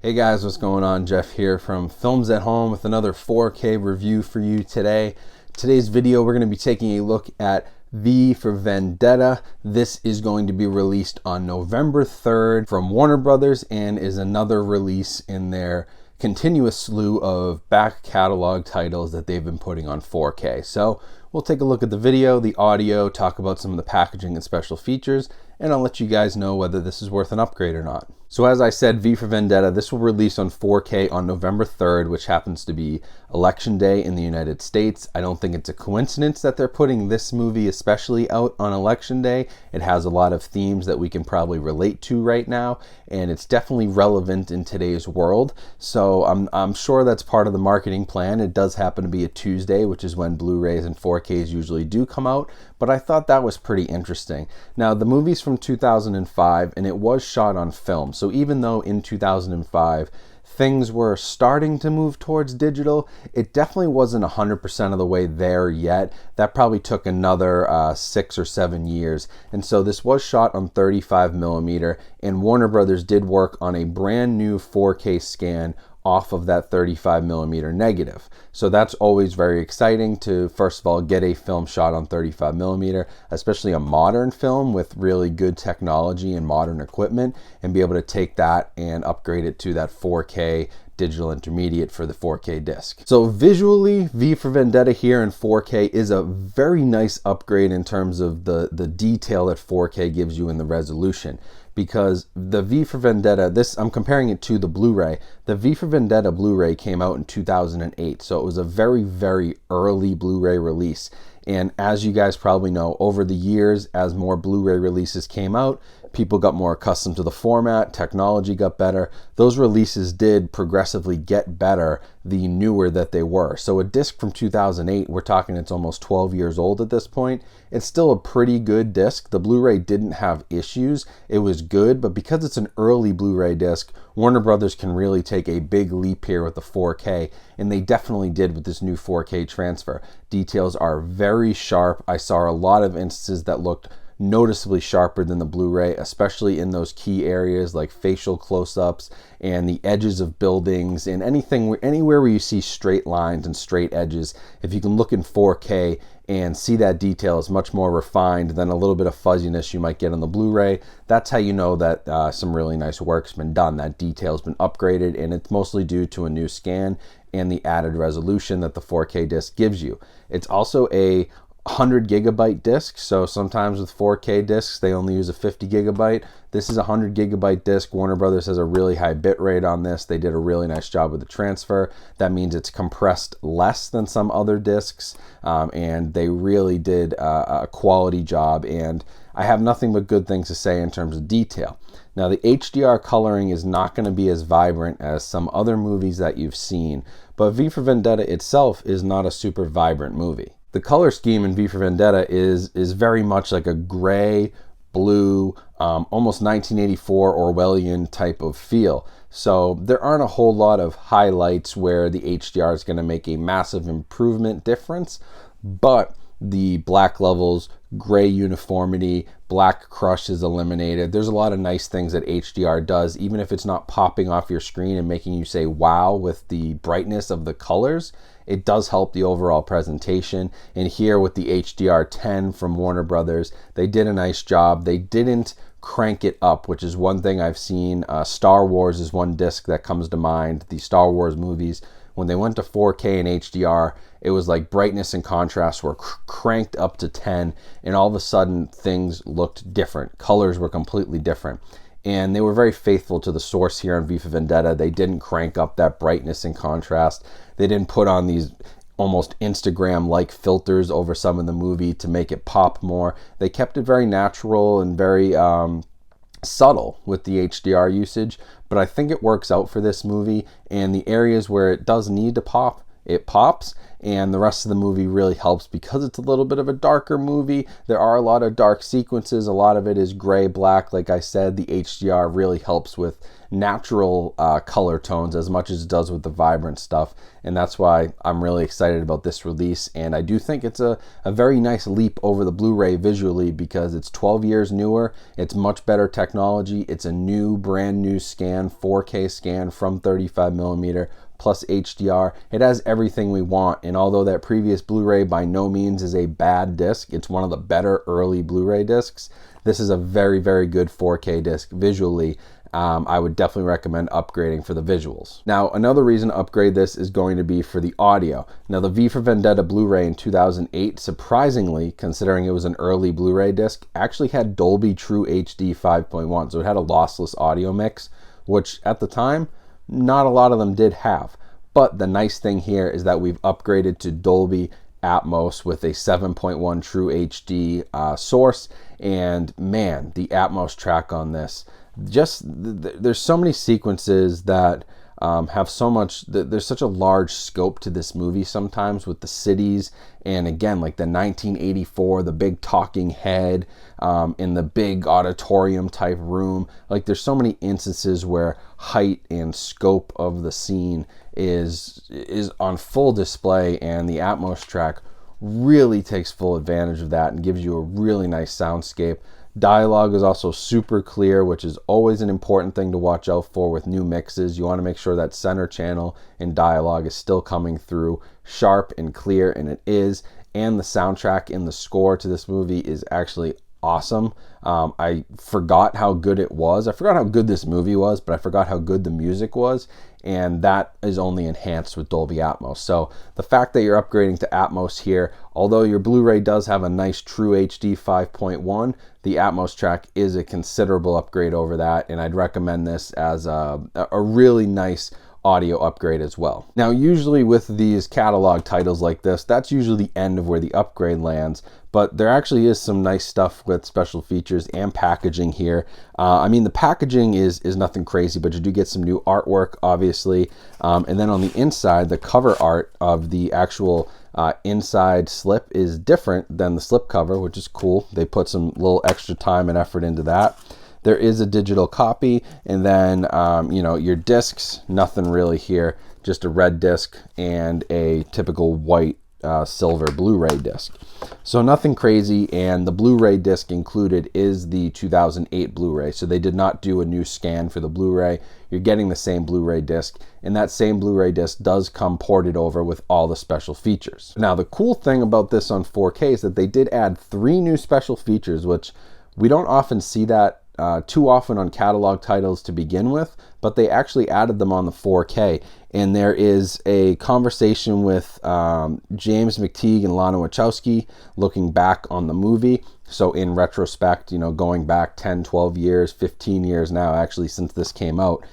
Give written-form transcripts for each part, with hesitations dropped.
Hey guys, what's going on? Jeff here from Films at Home with another 4K review for you today. Today's video, we're going to be taking a look at V for Vendetta. This is going to be released on November 3rd from Warner Brothers and is another release in their continuous slew of back catalog titles that they've been putting on 4K. So we'll take a look at the video, the audio, talk about some of the packaging and special features, and I'll let you guys know whether this is worth an upgrade or not. So as I said, V for Vendetta, this will release on 4K on November 3rd, which happens to be Election Day in the United States. I don't think it's a coincidence that they're putting this movie especially out on Election Day. It has a lot of themes that we can probably relate to right now, and it's definitely relevant in today's world. So I'm sure that's part of the marketing plan. It does happen to be a Tuesday, which is when Blu-rays and 4Ks usually do come out, but I thought that was pretty interesting. Now, the movie's from 2005, and it was shot on film. So even though in 2005 things were starting to move towards digital, it definitely wasn't 100% of the way there yet. That probably took another 6 or 7 years. And so this was shot on 35mm, and Warner Brothers did work on a brand new 4K scan off of that 35mm negative. So that's always very exciting to, first of all, get a film shot on 35mm, especially a modern film with really good technology and modern equipment, and be able to take that and upgrade it to that 4K digital intermediate for the 4K disc. So visually, V for Vendetta here in 4K is a very nice upgrade in terms of the detail that 4K gives you in the resolution. Because the V for Vendetta, I'm comparing it to the Blu-ray. The V for Vendetta Blu-ray came out in 2008, so it was a very, very early Blu-ray release. And as you guys probably know, over the years, as more Blu-ray releases came out, people got more accustomed to the format, technology got better. Those releases did progressively get better the newer that they were. So a disc from 2008, we're talking it's almost 12 years old at this point. It's still a pretty good disc. The Blu-ray didn't have issues. It was good, but because it's an early Blu-ray disc, Warner Brothers can really take a big leap here with the 4K, and they definitely did with this new 4K transfer. Details are very sharp. I saw a lot of instances that looked noticeably sharper than the Blu-ray, especially in those key areas like facial close-ups and the edges of buildings and anywhere where you see straight lines and straight edges. If you can look in 4K and see that detail is much more refined than a little bit of fuzziness you might get on the Blu-ray, that's how you know that some really nice work's been done. That detail's been upgraded, and it's mostly due to a new scan and the added resolution that the 4K disc gives you. It's also a 100 gigabyte disc, so sometimes with 4K discs they only use a 50 gigabyte. This is a 100 gigabyte disc. Warner Brothers has a really high bit rate on this. They did a really nice job with the transfer. That means it's compressed less than some other discs, and they really did a quality job, and I have nothing but good things to say in terms of detail. Now, the HDR coloring is not going to be as vibrant as some other movies that you've seen, but V for Vendetta itself is not a super vibrant movie. The color scheme in V for Vendetta is very much like a gray, blue, almost 1984 Orwellian type of feel. So there aren't a whole lot of highlights where the HDR is going to make a massive improvement difference, but the black levels, gray uniformity, black crush is eliminated. There's a lot of nice things that HDR does, even if it's not popping off your screen and making you say wow with the brightness of the colors. It does help the overall presentation. And here with the HDR10 from Warner Brothers, they did a nice job. They didn't crank it up, which is one thing I've seen. Star Wars is one disc that comes to mind. The Star Wars movies, when they went to 4K and HDR, it was like brightness and contrast were cranked up to 10, and all of a sudden things looked different. Colors were completely different. And they were very faithful to the source here on V for Vendetta. They didn't crank up that brightness and contrast. They didn't put on these almost Instagram-like filters over some of the movie to make it pop more. They kept it very natural and very subtle with the HDR usage, but I think it works out for this movie, and the areas where it does need to pop, it pops, and the rest of the movie really helps because it's a little bit of a darker movie. There are a lot of dark sequences. A lot of it is gray, black. Like I said, the HDR really helps with natural color tones as much as it does with the vibrant stuff, and that's why I'm really excited about this release. And I do think it's a very nice leap over the Blu-ray visually because it's 12 years newer, it's much better technology, it's a new, brand new scan, 4K scan from 35mm plus HDR. It has everything we want, and although that previous Blu-ray by no means is a bad disc, it's one of the better early Blu-ray discs. This is a very, very good 4K disc visually. I would definitely recommend upgrading for the visuals. Now, another reason to upgrade this is going to be for the audio. Now, the V for Vendetta Blu-ray in 2008, surprisingly, considering it was an early Blu-ray disc, actually had Dolby True HD 5.1, so it had a lossless audio mix, which at the time, not a lot of them did have. But the nice thing here is that we've upgraded to Dolby Atmos with a 7.1 True HD source, and man, the Atmos track on this, there's so many sequences that have so much, there's such a large scope to this movie sometimes with the cities, and again, like the 1984, the big talking head in the big auditorium type room. Like there's so many instances where height and scope of the scene is on full display, and the Atmos track really takes full advantage of that and gives you a really nice soundscape. Dialogue is also super clear, which is always an important thing to watch out for with new mixes. You want to make sure that center channel and dialogue is still coming through sharp and clear, and it is. And the soundtrack in the score to this movie is actually awesome. I forgot how good it was. I forgot how good this movie was, but I forgot how good the music was, and that is only enhanced with Dolby Atmos. So the fact that you're upgrading to Atmos here, although your Blu-ray does have a nice True HD 5.1, the Atmos track is a considerable upgrade over that, and I'd recommend this as a really nice audio upgrade as well. Now, usually with these catalog titles like this, that's usually the end of where the upgrade lands, but there actually is some nice stuff with special features and packaging here. I mean, the packaging is nothing crazy, but you do get some new artwork, obviously, and then on the inside, the cover art of the actual inside slip is different than the slip cover, which is cool. They put some little extra time and effort into that. There is a digital copy, and then you know, your discs, nothing really here, just a red disc and a typical white silver Blu-ray disc. So nothing crazy, and the Blu-ray disc included is the 2008 Blu-ray, so they did not do a new scan for the Blu-ray. You're getting the same Blu-ray disc, and that same Blu-ray disc does come ported over with all the special features. Now, the cool thing about this on 4K is that they did add 3 new special features, which we don't often see that too often on catalog titles to begin with, but they actually added them on the 4K. And there is a conversation with James McTeague and Lana Wachowski looking back on the movie. So in retrospect, you know, going back 10, 12 years, 15 years now, actually, since this came out,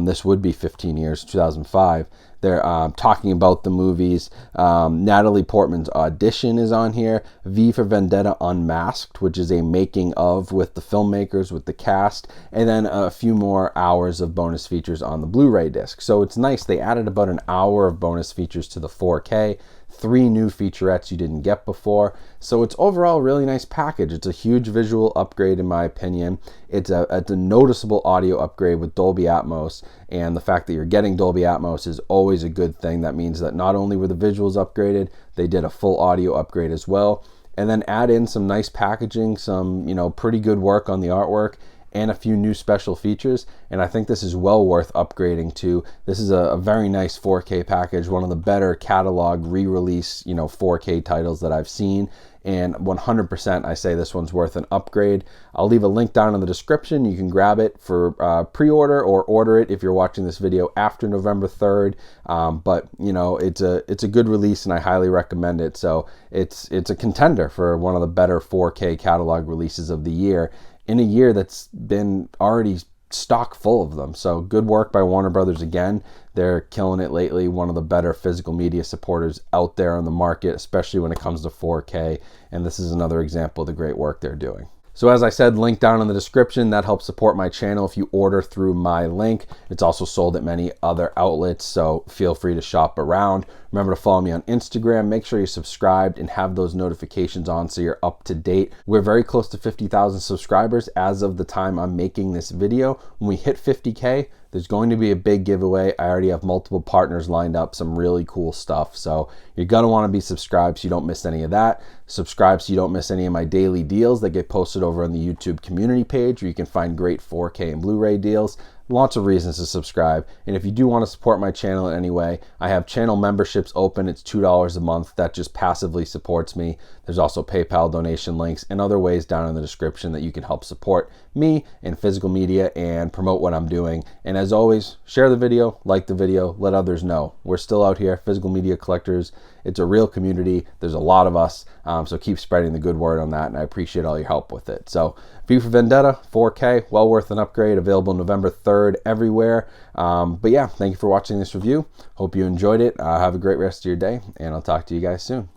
this would be 15 years, 2005. They're talking about the movies. Natalie Portman's audition is on here. V for Vendetta Unmasked, which is a making of with the filmmakers, with the cast, and then a few more hours of bonus features on the Blu-ray disc. So it's nice. They added about an hour of bonus features to the 4K. 3 new featurettes you didn't get before. So it's overall a really nice package. It's a huge visual upgrade in my opinion. It's a noticeable audio upgrade with Dolby Atmos, and the fact that you're getting Dolby Atmos is always a good thing. That means that not only were the visuals upgraded, they did a full audio upgrade as well. And then add in some nice packaging, some, you know, pretty good work on the artwork, and a few new special features, and I think this is well worth upgrading to. This is a very nice 4K package, one of the better catalog re-release, you know, 4K titles that I've seen, and 100% I say this one's worth an upgrade. I'll leave a link down in the description. You can grab it for pre-order or order it if you're watching this video after November 3rd, but you know, it's a good release and I highly recommend it. So it's a contender for one of the better 4K catalog releases of the year, in a year that's been already stock full of them. So good work by Warner Brothers again. They're killing it lately. One of the better physical media supporters out there on the market, especially when it comes to 4K. And this is another example of the great work they're doing. So as I said, link down in the description. That helps support my channel if you order through my link. It's also sold at many other outlets, so feel free to shop around. Remember to follow me on Instagram. Make sure you're subscribed and have those notifications on so you're up to date. We're very close to 50,000 subscribers as of the time I'm making this video. When we hit 50K, there's going to be a big giveaway. I already have multiple partners lined up, some really cool stuff. So you're gonna wanna be subscribed so you don't miss any of that. Subscribe so you don't miss any of my daily deals that get posted over on the YouTube community page where you can find great 4K and Blu-ray deals. Lots of reasons to subscribe. And if you do want to support my channel in any way, I have channel memberships open. It's $2 a month. That just passively supports me. There's also PayPal donation links and other ways down in the description that you can help support me in physical media and promote what I'm doing. And as always, share the video, like the video, let others know. We're still out here, physical media collectors. It's a real community. There's a lot of us. So keep spreading the good word on that, and I appreciate all your help with it. So V for Vendetta, 4K, well worth an upgrade, available November 3rd everywhere. But yeah, thank you for watching this review. Hope you enjoyed it. Have a great rest of your day, and I'll talk to you guys soon.